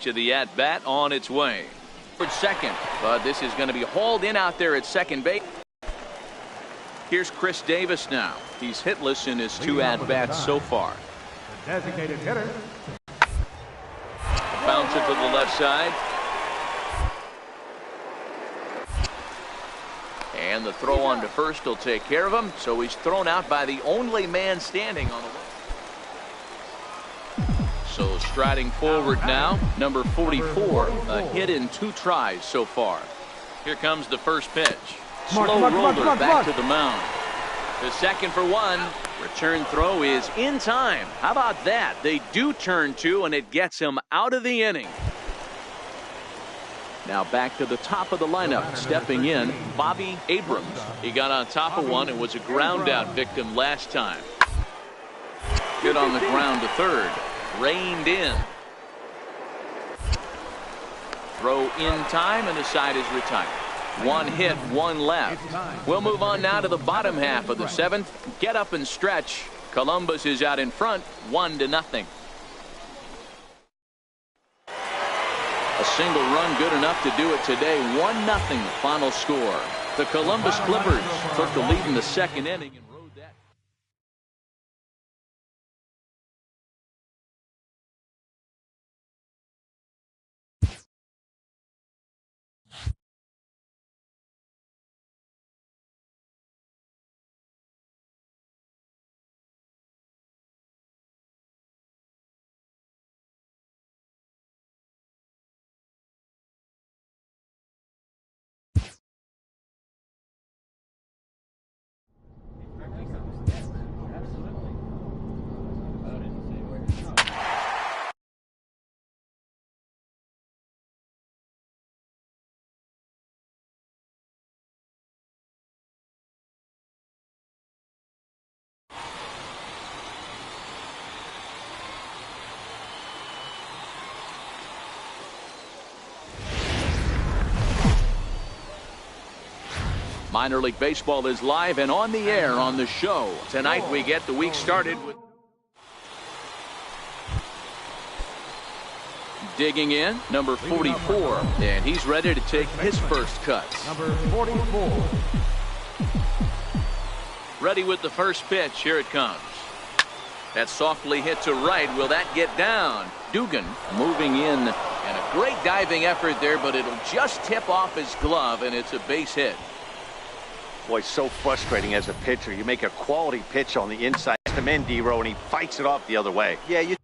of the at-bat on its way. For second, but this is going to be hauled in out there at second base. Here's Chris Davis now. He's hitless in his 2 at-bats so far. The designated hitter. Bouncer to the left side. And the throw on to first will take care of him. So he's thrown out by the only man standing on the way. So striding forward now, number 44, a hit in 2 tries so far. Here comes the first pitch. Slow roller back to the mound. The second for 1. Return throw is in time. How about that? They do turn 2, and it gets him out of the inning. Now back to the top of the lineup. Stepping in, Bobby Abrams. He got on top of one and was a ground out victim last time. Hit on the ground to third. Reined in. Throw in time, and the side is retired. 1 hit, 1 left. We'll move on now to the bottom half of the 7th. Get up and stretch. Columbus is out in front, 1-0. A single run good enough to do it today. 1-0 final score. The Columbus Clippers took the lead in the second inning and rode that. Minor League Baseball is live and on the air on the show. Tonight we get the week started with digging in, number 44, and he's ready to take his first cuts. Number 44. Ready with the first pitch. Here it comes. That softly hit to right. Will that get down? Dugan moving in, and a great diving effort there, but it'll just tip off his glove, and it's a base hit. Boy, so frustrating as a pitcher. You make a quality pitch on the inside, him in, D-Row, and he fights it off the other way. Yeah, you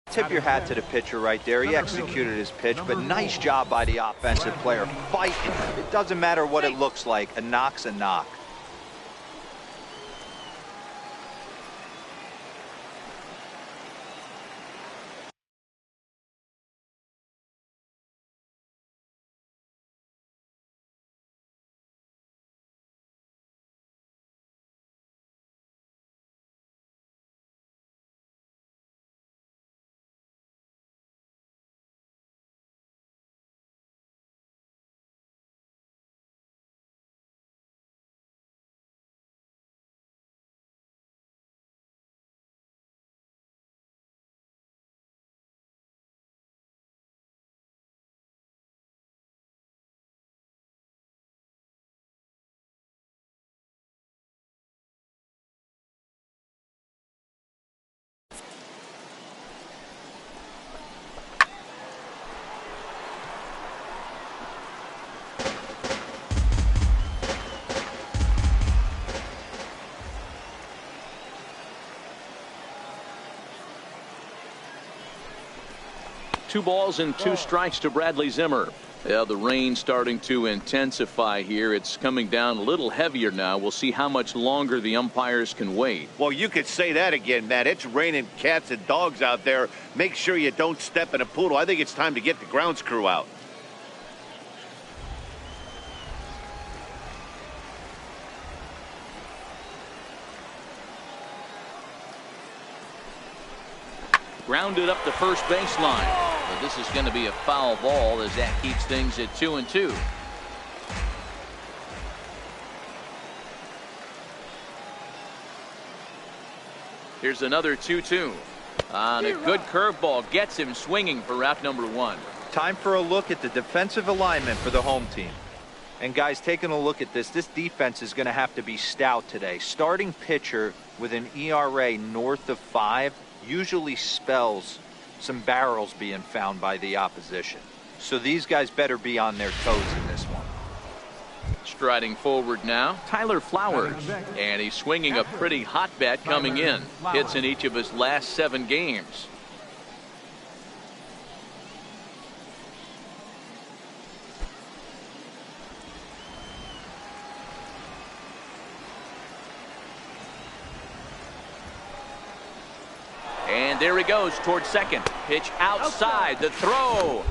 tip your hat to the pitcher right there. He executed his pitch, but nice job by the offensive player. Fighting. It doesn't matter what it looks like. A knock's a knock. Two balls and 2 strikes to Bradley Zimmer. Yeah, the rain starting to intensify here. It's coming down a little heavier now. We'll see how much longer the umpires can wait. Well, you could say that again, Matt. It's raining cats and dogs out there. Make sure you don't step in a poodle. I think it's time to get the grounds crew out. Grounded up the first baseline. But this is going to be a foul ball as that keeps things at 2-2. Here's another 2-2. And a good curveball gets him swinging for out number 1. Time for a look at the defensive alignment for the home team. And guys, taking a look at this defense is going to have to be stout today. Starting pitcher with an ERA north of 5 usually spells some barrels being found by the opposition. So these guys better be on their toes in this one. Striding forward now, Tyler Flowers. And he's swinging a pretty hot bat coming in. Hits in each of his last 7 games. And there he goes towards second. Pitch outside. The throw.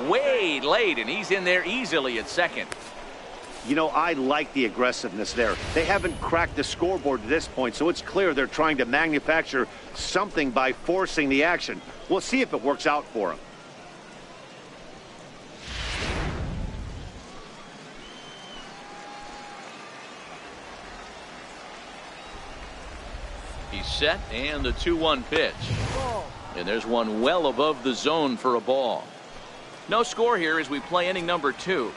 Way late, and he's in there easily at second. You know, I like the aggressiveness there. They haven't cracked the scoreboard to this point, so it's clear they're trying to manufacture something by forcing the action. We'll see if it works out for them. He's set, and the 2-1 pitch. And there's one well above the zone for a ball. No score here as we play inning number 2.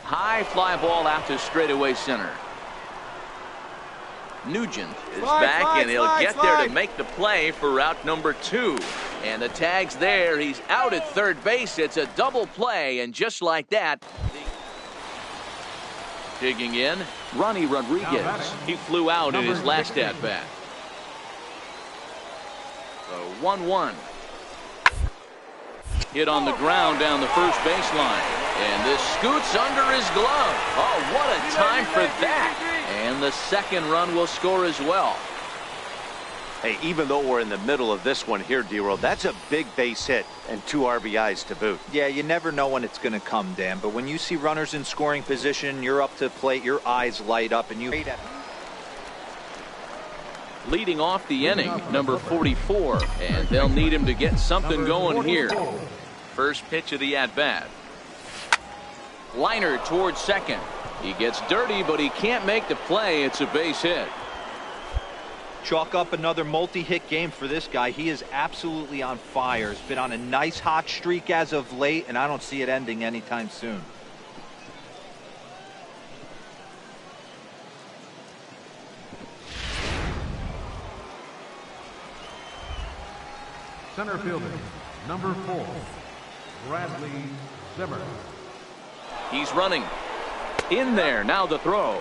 High fly ball out to straightaway center. Nugent is back, and he'll get there to make the play for out number 2. And the tag's there. He's out at third base. It's a double play, and just like that. Digging in, Ronnie Rodriguez. He flew out in his last at-bat. The 1-1. Hit on the ground down the first baseline. And this scoots under his glove. Oh, what a time for that. And the second run will score as well. Hey, even though we're in the middle of this one here, D-Roll, that's a big base hit and 2 RBIs to boot. Yeah, you never know when it's going to come, Dan, but when you see runners in scoring position, you're up to plate, your eyes light up, and you hate it. Leading off the inning, number 44, and they'll need him to get something going here. First pitch of the at-bat. Liner towards second. He gets dirty, but he can't make the play. It's a base hit. Chalk up another multi-hit game for this guy. He is absolutely on fire. He's been on a nice hot streak as of late, and I don't see it ending anytime soon. Center fielder, number 4, Bradley Zimmer. He's running. In there, now the throw.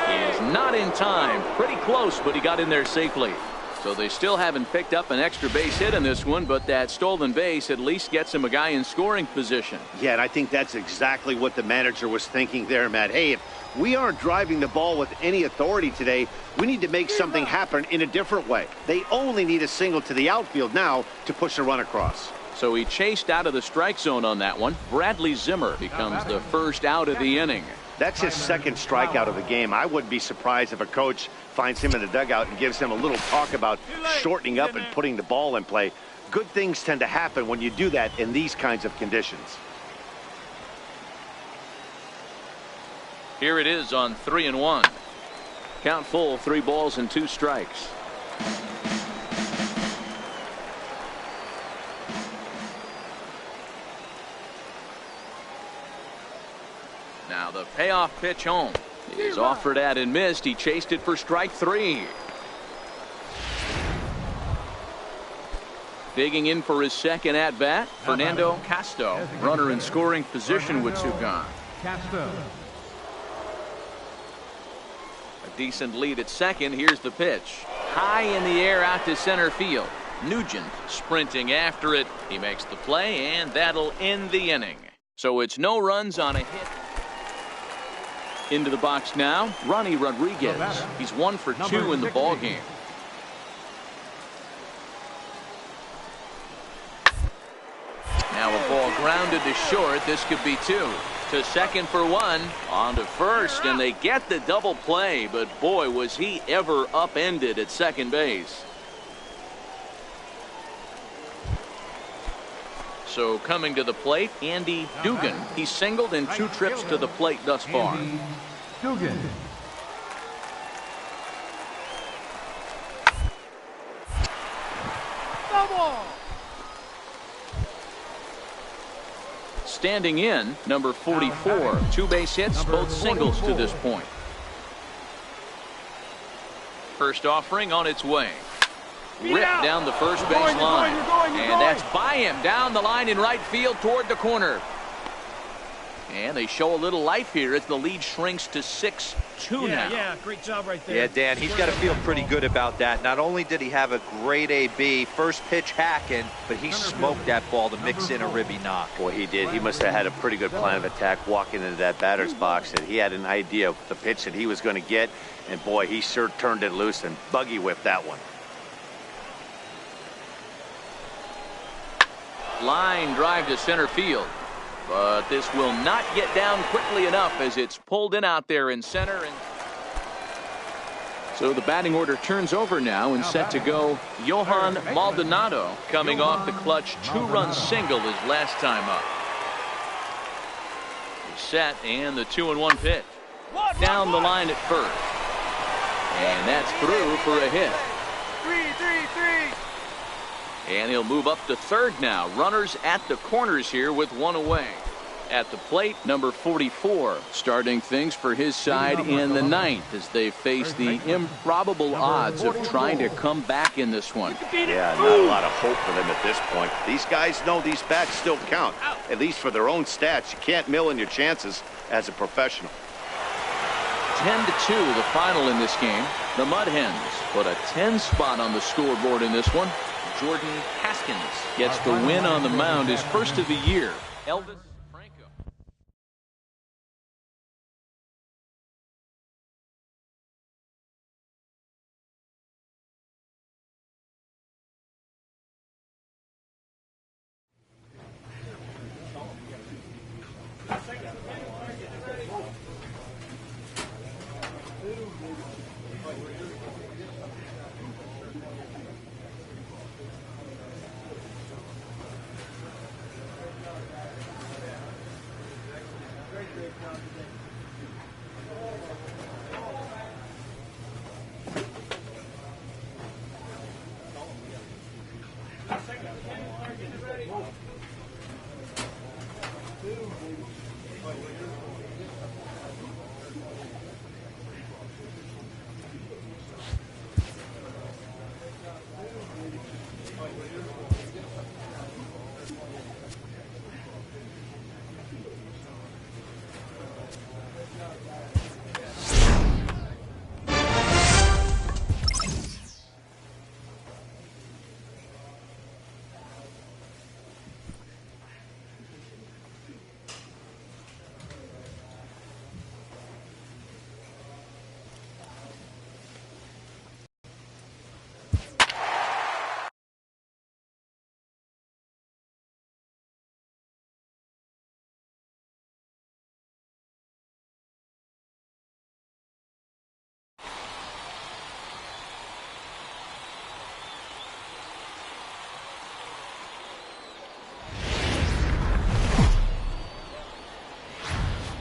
He is not in time. Pretty close, but he got in there safely. So they still haven't picked up an extra base hit in this one, but that stolen base at least gets him a guy in scoring position. Yeah, and I think that's exactly what the manager was thinking there, Matt. Hey, if we aren't driving the ball with any authority today, we need to make something happen in a different way. They only need a single to the outfield now to push a run across. So he chased out of the strike zone on that one. Bradley Zimmer becomes the first out of the inning. That's his second strikeout of the game. I wouldn't be surprised if a coach finds him in the dugout and gives him a little talk about shortening up and putting the ball in play. Good things tend to happen when you do that in these kinds of conditions. Here it is on 3-1. Count full, 3 balls and 2 strikes. Now the payoff pitch home. It is offered at and missed. He chased it for strike 3. Digging in for his second at bat, Fernando Castro. Runner in scoring position with 2 gone. Castro. A decent lead at second. Here's the pitch. High in the air out to center field. Nugent sprinting after it. He makes the play, and that'll end the inning. So it's no runs on a hit. Into the box now, Ronnie Rodriguez. He's 1 for 2 in the ball game. Now a ball grounded to short. This could be 2. To second for 1. On to first, and they get the double play. But boy, was he ever upended at second base. So coming to the plate, Andy Dugan. He's singled in 2 trips to the plate thus far. Andy Dugan. Standing in, number 44. 2 base hits, both singles to this point. First offering on its way. Ripped down the first base line. And that's by him down the line in right field toward the corner. And they show a little life here as the lead shrinks to 6-2 now. Yeah, great job right there. Yeah, Dan, he's got to feel pretty good about that. Not only did he have a great AB, first pitch hacking, but he smoked that ball to mix in a ribby knock. Boy, he did. He must have had a pretty good plan of attack walking into that batter's box. And he had an idea of the pitch that he was going to get. And boy, he sure turned it loose and buggy whipped that one. Line drive to center field. But this will not get down quickly enough as it's pulled in out there in center. So the batting order turns over now and set to go. Johan Maldonado coming off the clutch 2-run single his last time up. He's set and the 2-1 pitch. Down the line at first. And that's through for a hit. 3. And he'll move up to third now. Runners at the corners here with 1 away. At the plate, number 44, starting things for his side in the 9th as they face the improbable odds of trying to come back in this one. Yeah, not a lot of hope for them at this point. These guys know these bats still count, at least for their own stats. You can't mill in your chances as a professional. 10-2 the final in this game. The Mud Hens put a 10 spot on the scoreboard in this one. Jordan Haskins gets the win on the mound, his first of the year. Elvis Franco.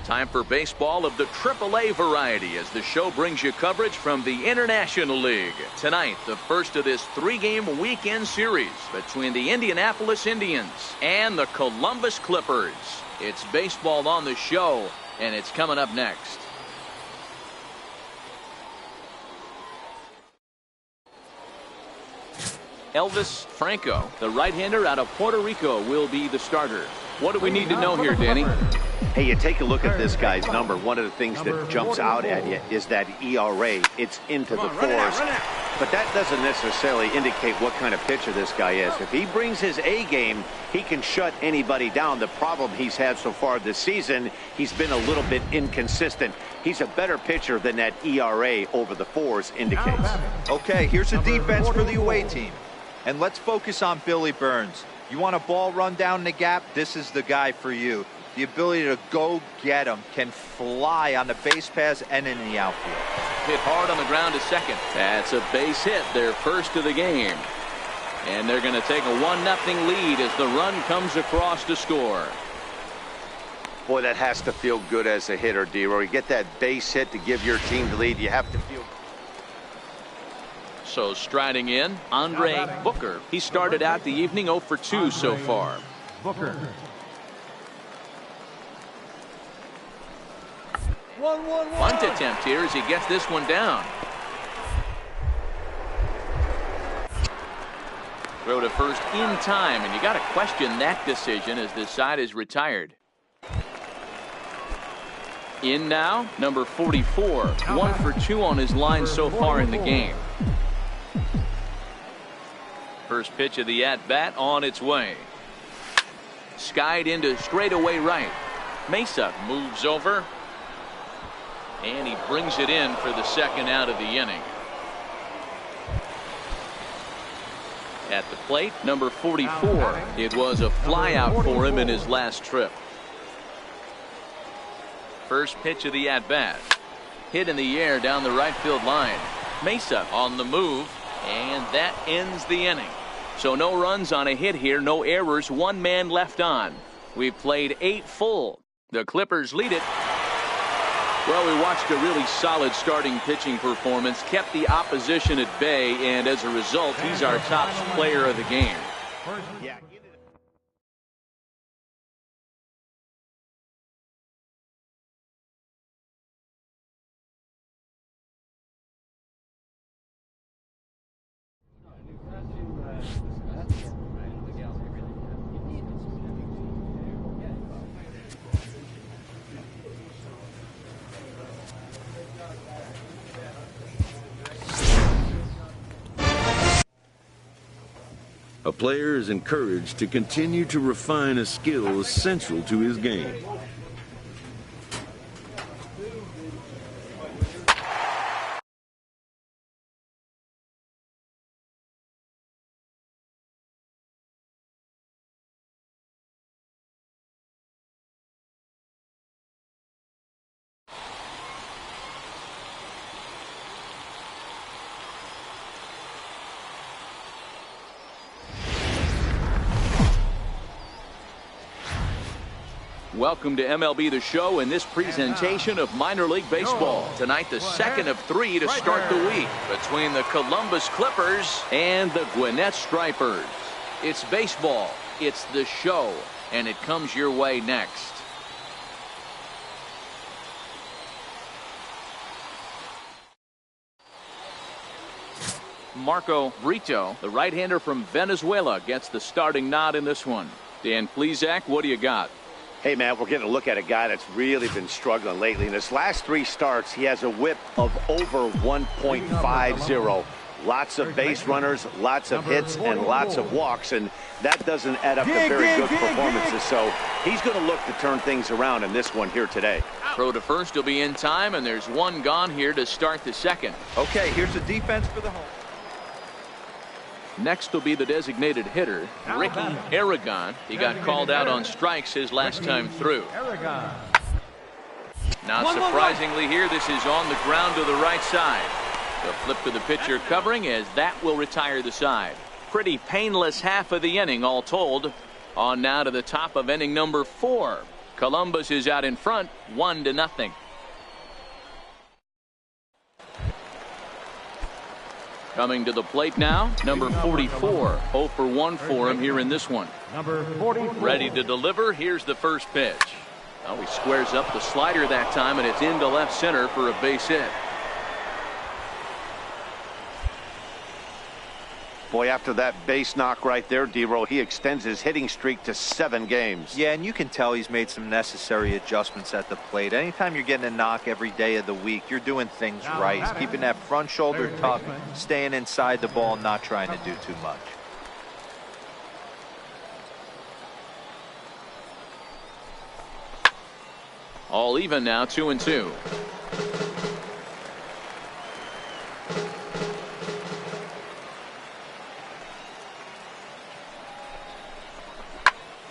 Time for baseball of the AAA variety as the show brings you coverage from the International League. Tonight, the first of this 3-game weekend series between the Indianapolis Indians and the Columbus Clippers. It's baseball on the show, and it's coming up next. Elvis Franco, the right-hander out of Puerto Rico, will be the starter. What do we need to know here, Danny? Hey, you take a look at this guy's number. One of the things that jumps out at you is that ERA. It's into the 4s. But that doesn't necessarily indicate what kind of pitcher this guy is. If he brings his A game, he can shut anybody down. The problem he's had so far this season, he's been a little bit inconsistent. He's a better pitcher than that ERA over the 4s indicates. Okay, here's a defense for the away team. And let's focus on Billy Burns. You want a ball run down the gap? This is the guy for you. The ability to go get him, can fly on the base pass and in the outfield. Hit hard on the ground to second. That's a base hit, their first of the game. And they're going to take a 1-0 lead as the run comes across to score. Boy, that has to feel good as a hitter, D-Roy. You get that base hit to give your team the lead. You have to feel. So striding in, Andre Booker. He started out the evening 0 for 2 so far. Booker. 1-1-1. Bunt attempt here as he gets this one down. Throw to first in time, and you got to question that decision as this side is retired. In now, number 44, 1 for 2 on his line so far in the game. First pitch of the at-bat on its way. Skied into straightaway right. Mesa moves over, and he brings it in for the second out of the inning. At the plate, number 44. It was a flyout for him in his last trip. First pitch of the at-bat. Hit in the air down the right field line. Mesa on the move, and that ends the inning. So no runs on a hit here, no errors, 1 man left on. We've played 8 full. The Clippers lead it. Well, we watched a really solid starting pitching performance, kept the opposition at bay, and as a result, he's our top player of the game. Yeah. A player is encouraged to continue to refine a skill essential to his game. Welcome to MLB The Show and this presentation of minor league baseball. Tonight, the second of 3 to start the week between the Columbus Clippers and the Gwinnett Stripers. It's baseball, it's the show, and it comes your way next. Marco Brito, the right-hander from Venezuela, gets the starting nod in this one. Dan Plesac, what do you got? Hey, man, we're getting a look at a guy that's really been struggling lately. In his last 3 starts, he has a whip of over 1.50. Lots of base runners, lots of hits, and lots of walks, and that doesn't add up to very good performances. So he's going to look to turn things around in this one here today. Throw to first will be in time, and there's 1 gone here to start the second. Okay, here's the defense for the home. Next will be the designated hitter, Ricky Aragon. He got called out on strikes his last time through. Not surprisingly here, this is on the ground to the right side. The flip to the pitcher covering as that will retire the side. Pretty painless half of the inning all told. On now to the top of inning number 4. Columbus is out in front, 1-0. Coming to the plate now, number 44. 0 for 1 for him here in this one. Number 44. Ready to deliver. Here's the first pitch. Oh, he squares up the slider that time, and it's into left center for a base hit. Boy, after that base knock right there, D-Roll, he extends his hitting streak to 7 games. Yeah, and you can tell he's made some necessary adjustments at the plate. Anytime you're getting a knock every day of the week, you're doing things right. He's keeping that front shoulder tucked, staying inside the ball, not trying to do too much. All even now, 2-2.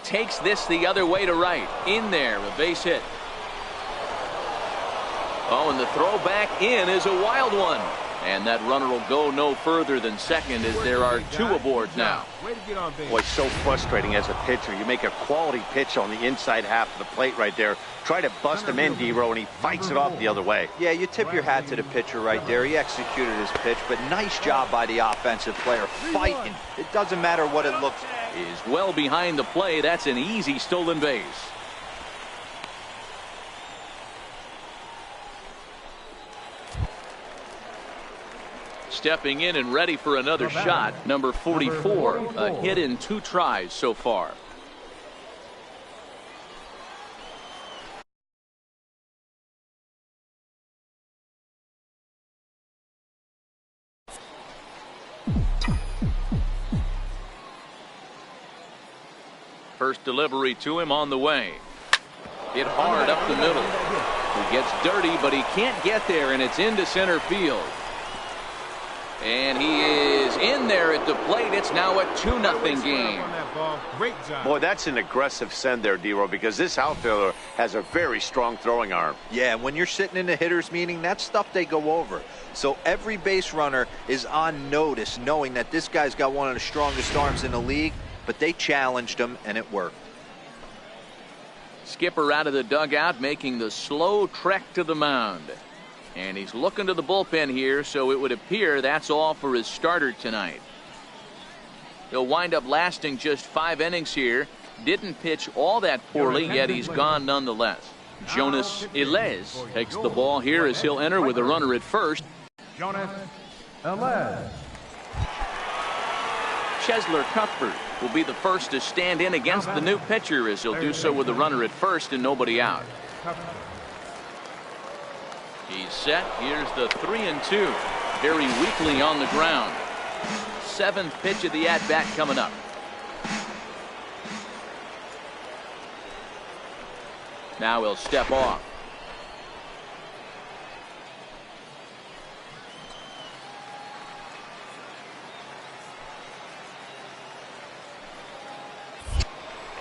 Takes this the other way to right. In there, a base hit. Oh, and the throw back in is a wild one. And that runner will go no further than second as there are two aboard now. Way to get on base. Boy, so frustrating as a pitcher. You make a quality pitch on the inside half of the plate right there. Try to bust him in, D-Row, and he fights it off the other way. Yeah, you tip your hat to the pitcher right there. He executed his pitch, but nice job by the offensive player fighting. It doesn't matter what it looks like. Is well behind the play. That's an easy stolen base. Stepping in and ready for another shot, number 44, a hit in 2 tries so far. First delivery to him on the way. Hit hard up the middle. He gets dirty, but he can't get there, and it's into center field. And he is in there at the plate. It's now a 2-0 game. Great job. Boy, that's an aggressive send there, D-Row, because this outfielder has a very strong throwing arm. Yeah, when you're sitting in the hitter's meeting, that's stuff they go over. So every base runner is on notice, knowing that this guy's got one of the strongest arms in the league, but they challenged him, and it worked. Skipper out of the dugout, making the slow trek to the mound. And he's looking to the bullpen here, so it would appear that's all for his starter tonight. He'll wind up lasting just 5 innings here. Didn't pitch all that poorly, yet he's gone nonetheless. Jonas Ilez takes the ball here as he'll enter with a runner at first. Jonas Elez. Chesler Cuthbert will be the first to stand in against the new pitcher as he'll do so with a runner at first and nobody out. He's set. Here's the 3-2. Very weakly on the ground. 7th pitch of the at-bat coming up. Now he'll step off.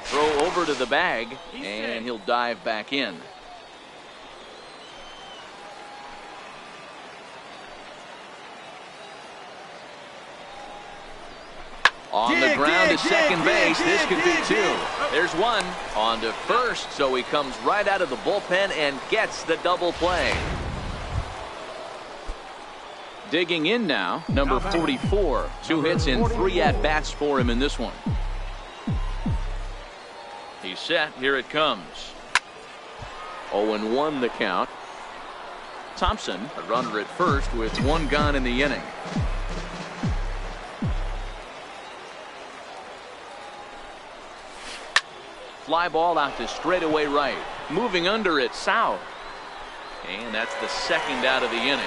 Throw over to the bag, and he'll dive back in. On the ground to second base. This could be 2. There's one. On to first, so he comes right out of the bullpen and gets the double play. Digging in now, number 44. 2 hits and 3 at-bats for him in this one. He's set. Here it comes. 0-1 the count. Thompson, a runner at first with 1 gone in the inning. Fly ball out to straightaway right. Moving under it south. And that's the 2nd out of the inning.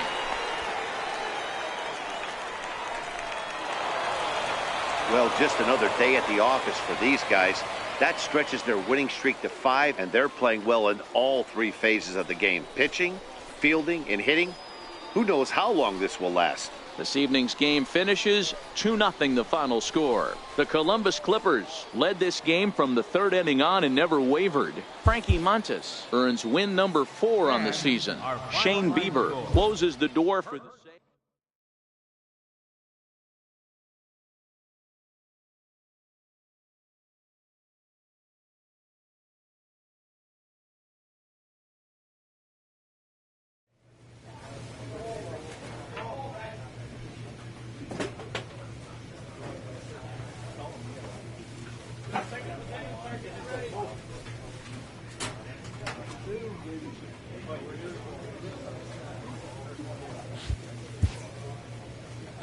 Well, just another day at the office for these guys. That stretches their winning streak to 5, and they're playing well in all 3 phases of the game. Pitching, fielding, and hitting. Who knows how long this will last? This evening's game finishes 2-0 the final score. The Columbus Clippers led this game from the 3rd inning on and never wavered. Frankie Montas earns win number 4 on the season. Shane Bieber closes the door for the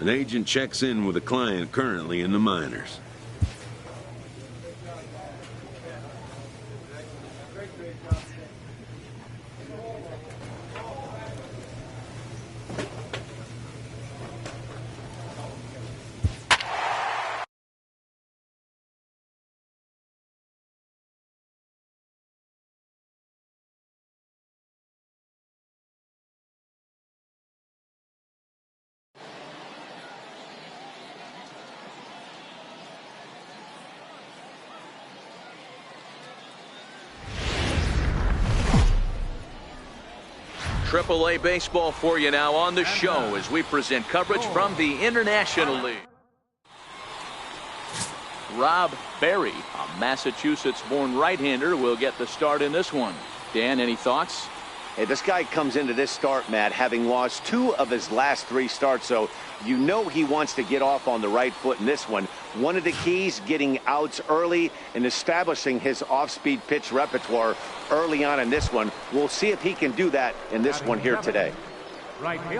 An agent checks in with a client currently in the minors. AAA baseball for you now on the show as we present coverage from the International League. Rob Berry, a Massachusetts-born right-hander, will get the start in this one. Dan, any thoughts? Hey, this guy comes into this start, Matt, having lost 2 of his last 3 starts, so you know he wants to get off on the right foot in this one. One of the keys, getting outs early and establishing his off-speed pitch repertoire early on in this one. We'll see if he can do that in this one here today.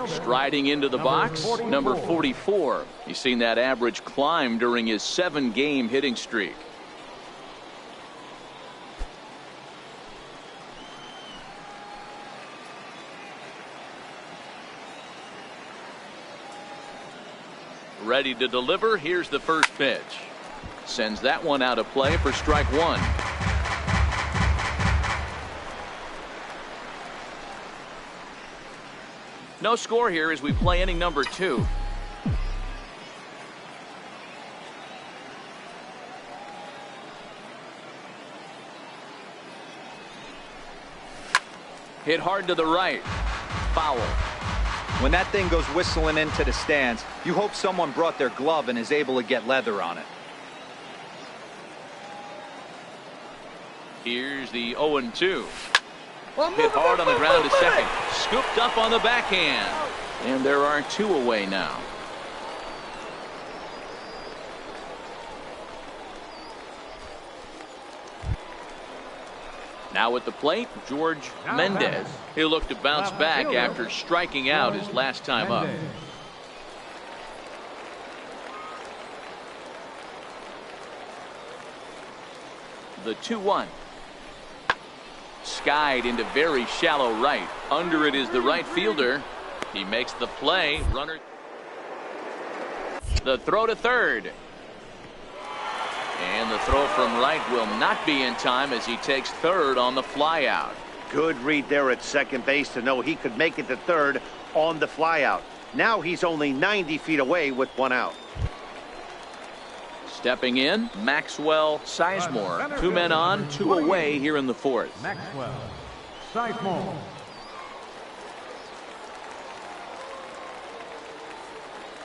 Striding into the box, number 44. He's seen that average climb during his 7-game hitting streak. Ready to deliver. Here's the first pitch. Sends that one out of play for strike 1. No score here as we play inning number 2. Hit hard to the right. Foul. When that thing goes whistling into the stands, you hope someone brought their glove and is able to get leather on it. Here's the 0-2. Hit hard on the ground to second. Scooped up on the backhand. And there are 2 away now. Now at the plate, George Mendez. He'll look to bounce back after striking out his last time up. The 2-1. Skied into very shallow right. Under it is the right fielder. He makes the play. Runner. The throw to third. And the throw from right will not be in time as he takes third on the flyout. Good read there at second base to know he could make it to third on the flyout. Now he's only 90 feet away with 1 out. Stepping in, Maxwell Sizemore. 2 men on, 2 away here in the 4th. Maxwell Sizemore.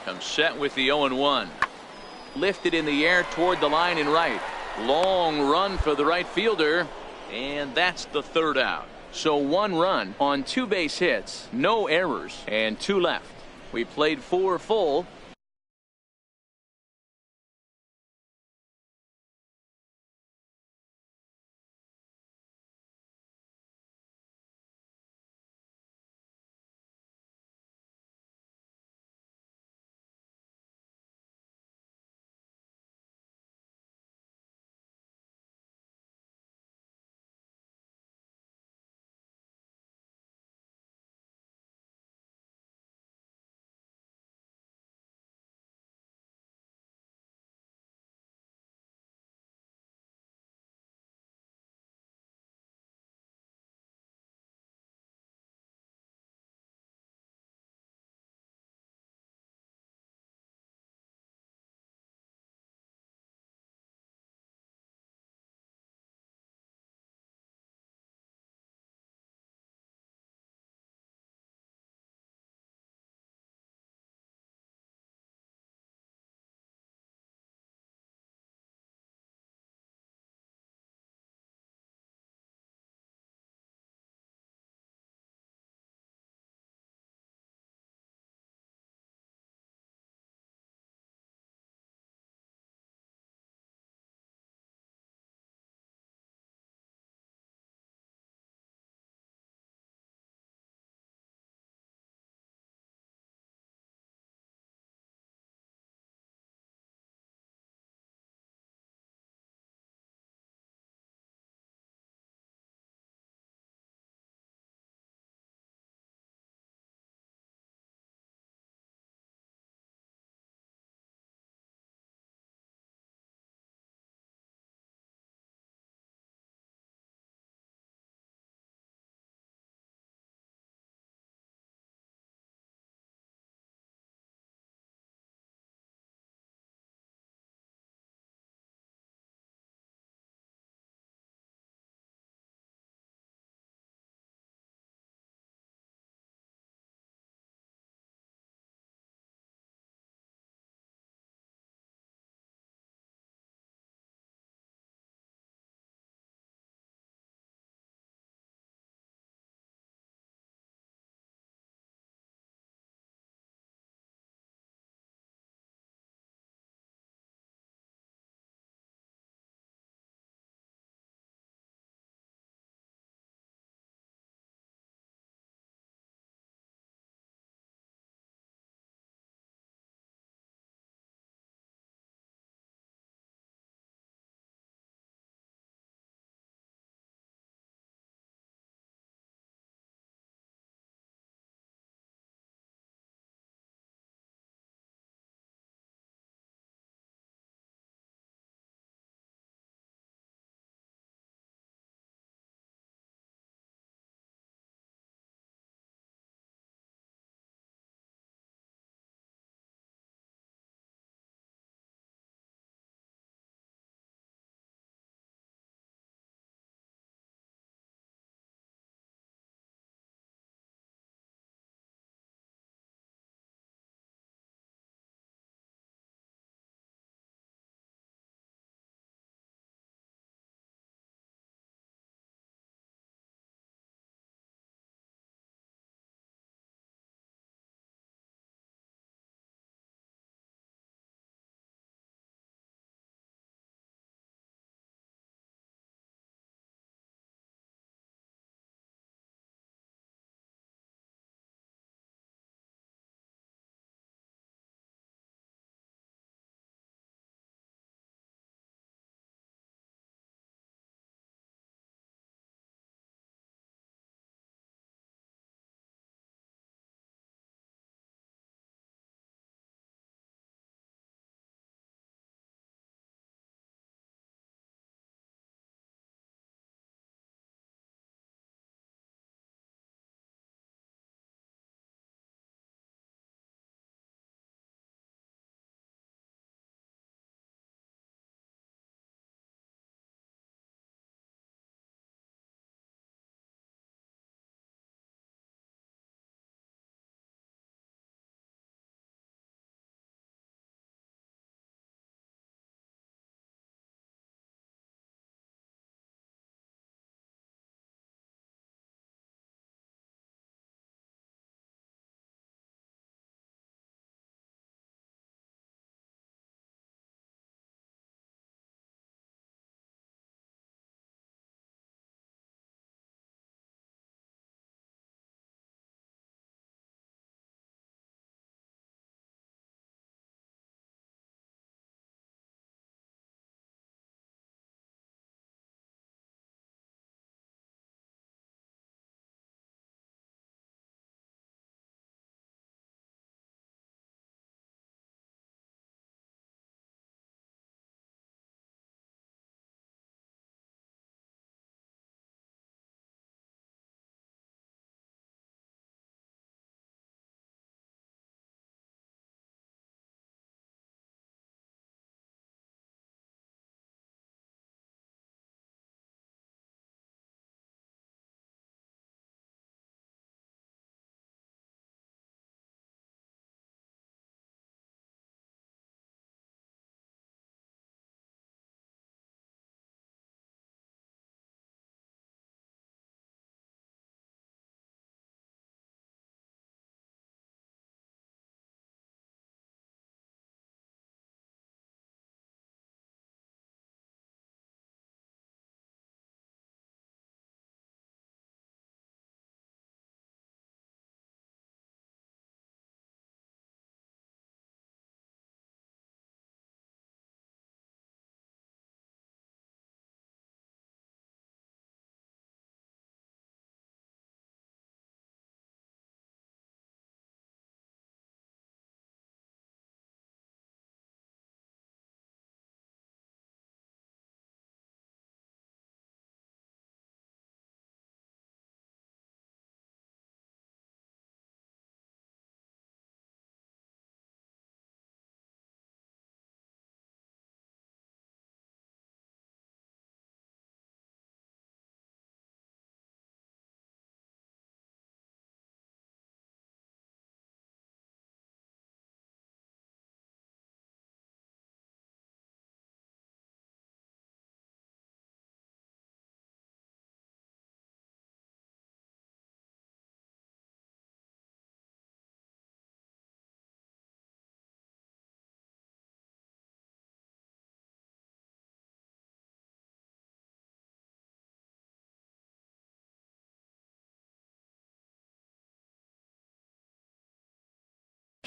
Comes set with the 0-1. Lifted in the air toward the line in right. Long run for the right fielder. And that's the 3rd out. So 1 run on 2 base hits, no errors, and 2 left. We played 4 full.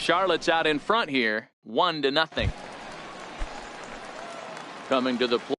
Charlotte's out in front here, 1-0. Coming to the plate.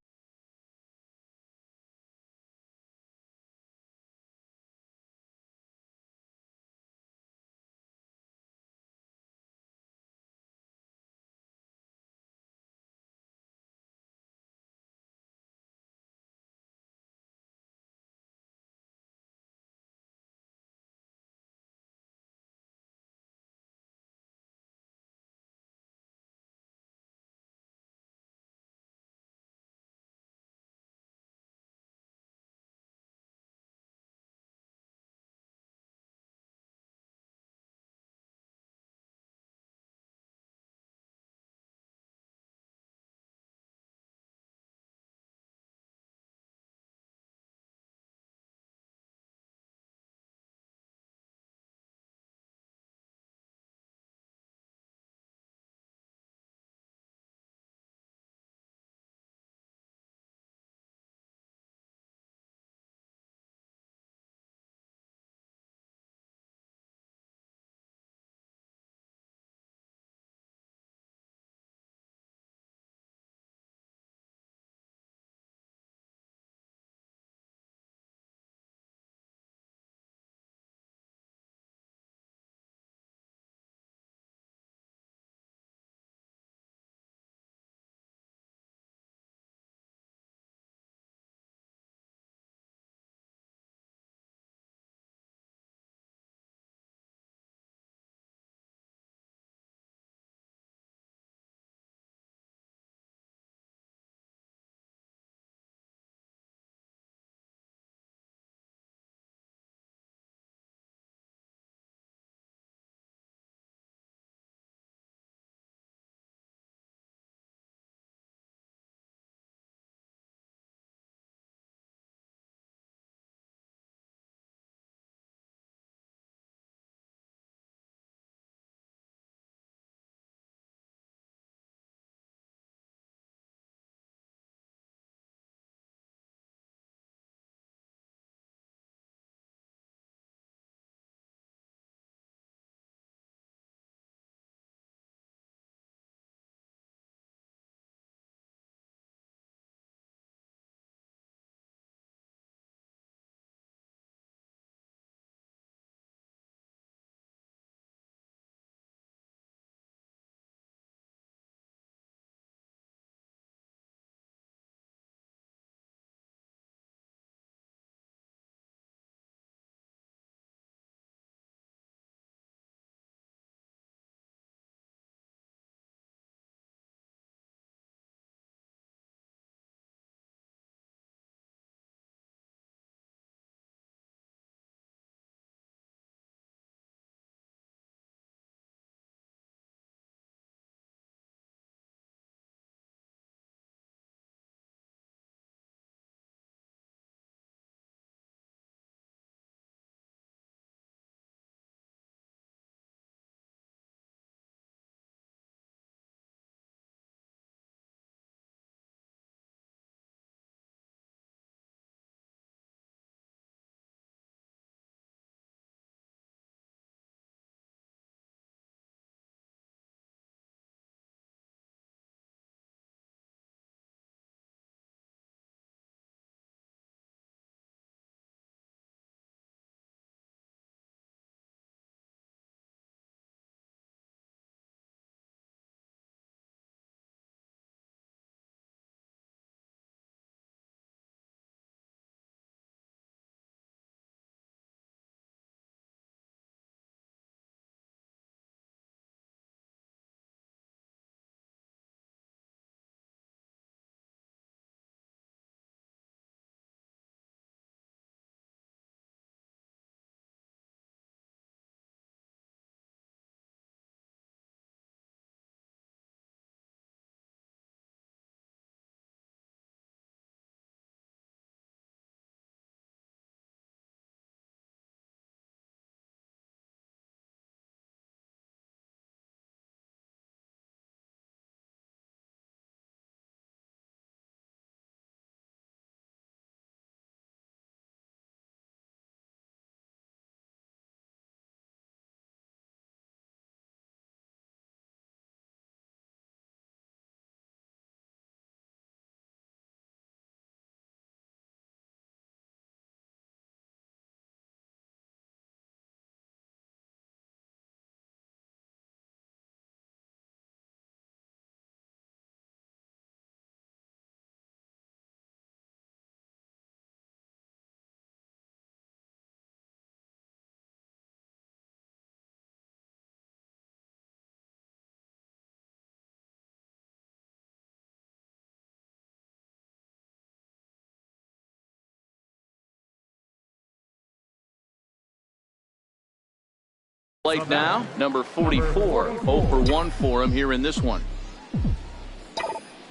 Plate now, number 44. 0 for 1 for him here in this one.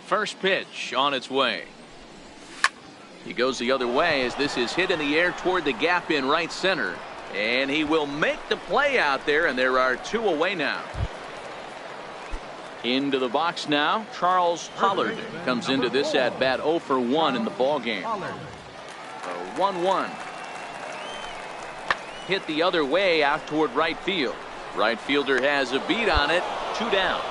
First pitch on its way. He goes the other way as this is hit in the air toward the gap in right center. And he will make the play out there, and there are 2 away now. Into the box now, Charles Pollard comes into this at bat 0 for 1 in the ball game. 1-1. Hit the other way out toward right field. Right fielder has a beat on it. 2 down.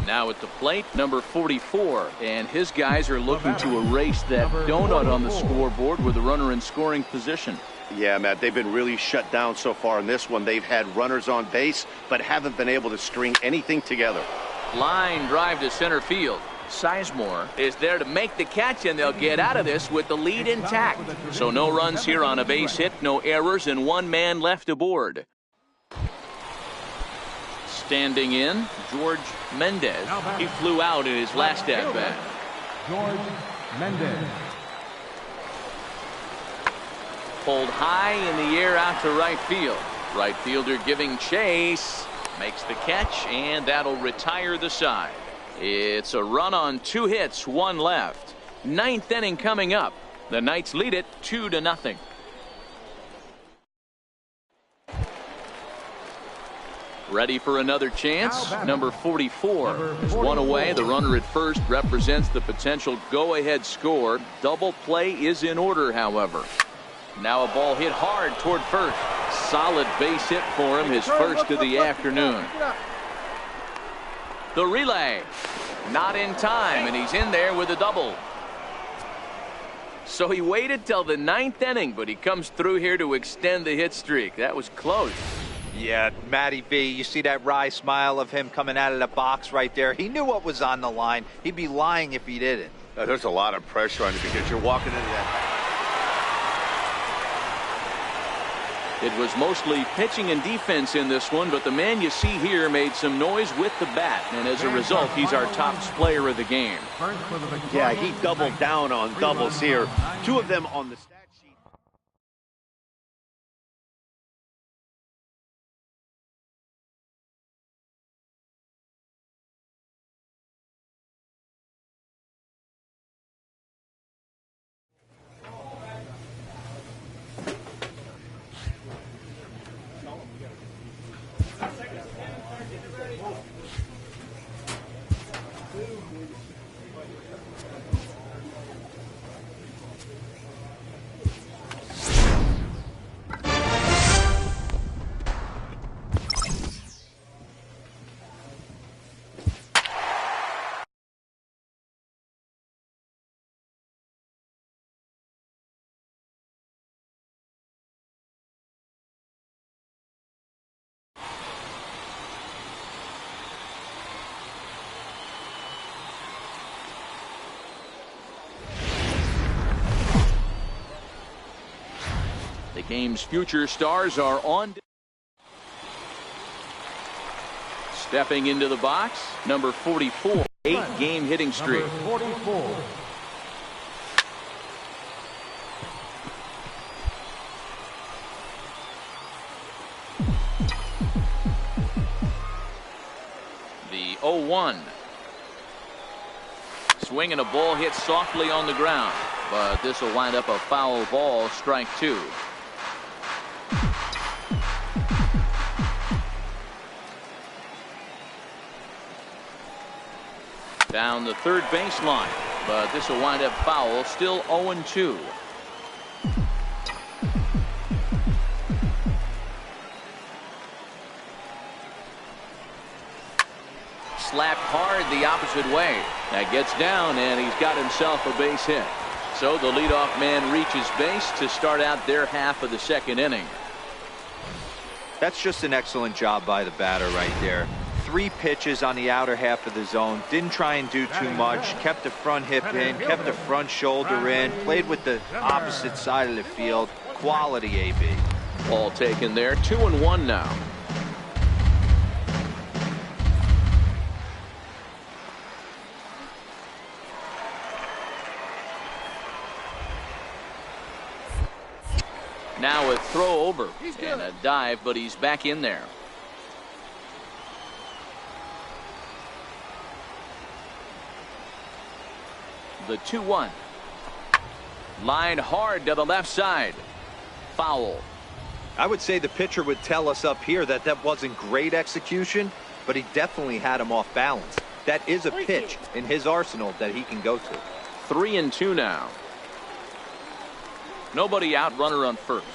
Now at the plate, number 44, and his guys are looking to erase that donut on the scoreboard with a runner in scoring position. Yeah, Matt, they've been really shut down so far in this one. They've had runners on base, but haven't been able to string anything together. Line drive to center field. Sizemore is there to make the catch, and they'll get out of this with the lead intact. So no runs here on a base hit, no errors, and 1 man left aboard. Standing in, George Mendez. He flew out in his last at-bat. George Mendez. Pulled high in the air out to right field. Right fielder giving chase. Makes the catch, and that'll retire the side. It's a run on 2 hits, 1 left. 9th inning coming up. The Knights lead it 2-0. Ready for another chance. Number 44 is 1 away. The runner at first represents the potential go-ahead score. Double play is in order, however. Now a ball hit hard toward first. Solid base hit for him, his first of the afternoon. The relay, not in time, and he's in there with a double. So he waited till the 9th inning, but he comes through here to extend the hit streak. That was close. Yeah, Matty B, you see that wry smile of him coming out of the box right there. He knew what was on the line. He'd be lying if he didn't. There's a lot of pressure on you because you're walking into that. It was mostly pitching and defense in this one, but the man you see here made some noise with the bat, and as a result, he's our top player of the game. Yeah, he doubled down on doubles here. 2 of them on the stat sheet. The game's future stars are on. Stepping into the box, number 44, 8-game hitting streak. Number 44. The 0-1. Swing and a ball hit softly on the ground, but this will wind up a foul ball, strike 2. Down the third baseline, but this will wind up foul, still 0-2. Slapped hard the opposite way. That gets down, and he's got himself a base hit. So the leadoff man reaches base to start out their half of the 2nd inning. That's just an excellent job by the batter right there. 3 pitches on the outer half of the zone. Didn't try and do too much. Kept the front hip in. Kept the front shoulder in. Played with the opposite side of the field. Quality AB. Ball taken there. 2-1 now. Now a throw over and a dive, but he's back in there. The 2-1. Line hard to the left side. Foul. I would say the pitcher would tell us up here that that wasn't great execution, but he definitely had him off balance. That is a pitch in his arsenal that he can go to. 3-2 now. Nobody out, runner on first.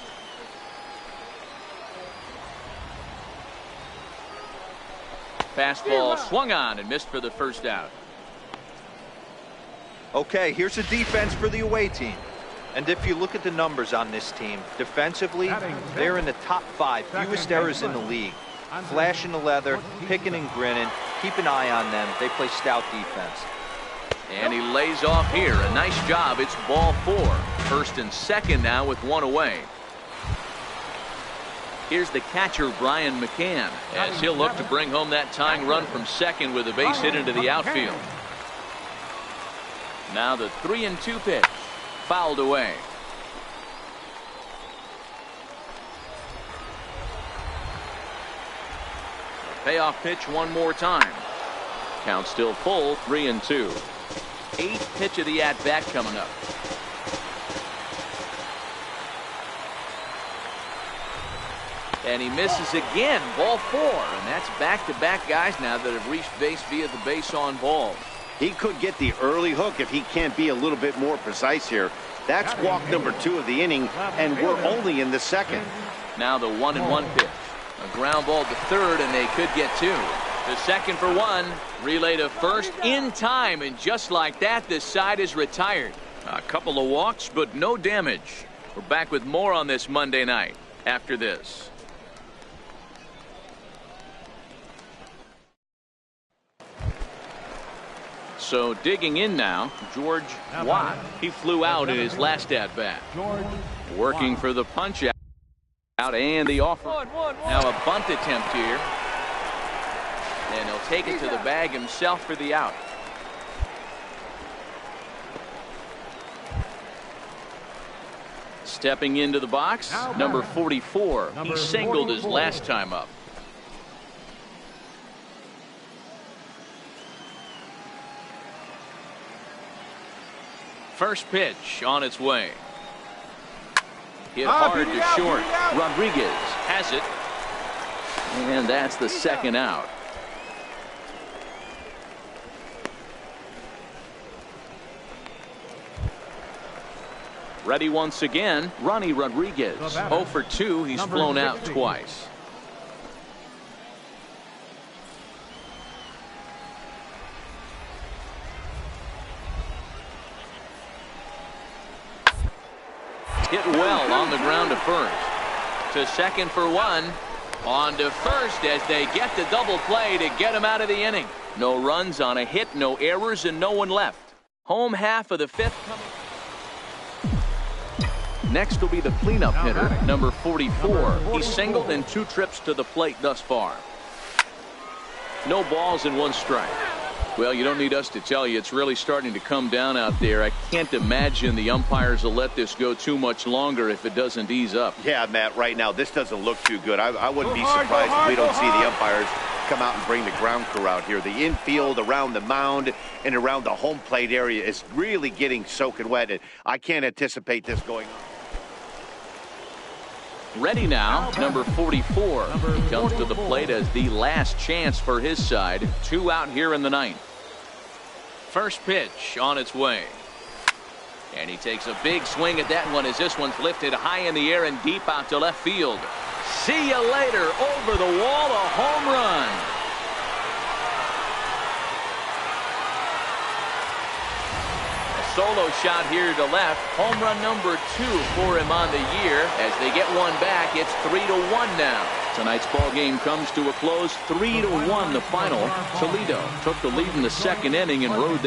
Fastball swung on and missed for the first out. Okay, here's a defense for the away team. And if you look at the numbers on this team, defensively, they're in the top 5 fewest errors in the league. Flashing the leather, picking and grinning, keep an eye on them. They play stout defense. And he lays off here. A nice job. It's ball 4. First and second now with one away. Here's the catcher, Brian McCann, as he'll look to bring home that tying run from second with a base hit into the outfield. Now the 3-2 pitch. Fouled away. Payoff pitch one more time. Count still full, 3-2. 8th pitch of the at-bat coming up. And he misses again. Ball 4. And that's back-to-back guys now that have reached base via the base on ball. He could get the early hook if he can't be a little bit more precise here. That's walk number 2 of the inning, and we're only in the second. Now the 1-1 pitch. A ground ball to third, and they could get 2. The second for 1. Relay to first in time, and just like that, this side is retired. A couple of walks, but no damage. We're back with more on this Monday night after this. So digging in now, George Watt. He flew out in his last at-bat. Working for the punch out and the offer. Now a bunt attempt here. And he'll take it to the bag himself for the out. Stepping into the box, number 44. He singled his last time up. First pitch on its way. Hit hard to short. Rodriguez has it. And that's the second out. Ready once again, Ronnie Rodriguez. 0 for 2. He's flown out twice. Hit well on the ground to first. To second for 1. On to first as they get the double play to get him out of the inning. No runs on a hit, no errors, and no one left. Home half of the 5th coming. Next will be the cleanup hitter, number 44. He's singled in 2 trips to the plate thus far. No balls and 1 strike. Well, you don't need us to tell you, it's really starting to come down out there. I can't imagine the umpires will let this go too much longer if it doesn't ease up. Yeah, Matt, right now, this doesn't look too good. I wouldn't be surprised if we don't see the umpires come out and bring the ground crew out here. The infield around the mound and around the home plate area is really getting soaking wet, and I can't anticipate this going on. Ready now, number 44. He comes to the plate as the last chance for his side. 2 out here in the 9th. First pitch on its way. And he takes a big swing at that one as this one's lifted high in the air and deep out to left field. See you later. Over the wall, a home run. Solo shot here to left. Home run number 2 for him on the year. As they get one back, it's 3-1 now. Tonight's ball game comes to a close. 3-1 the final. Toledo took the lead in the 2nd inning and rode that.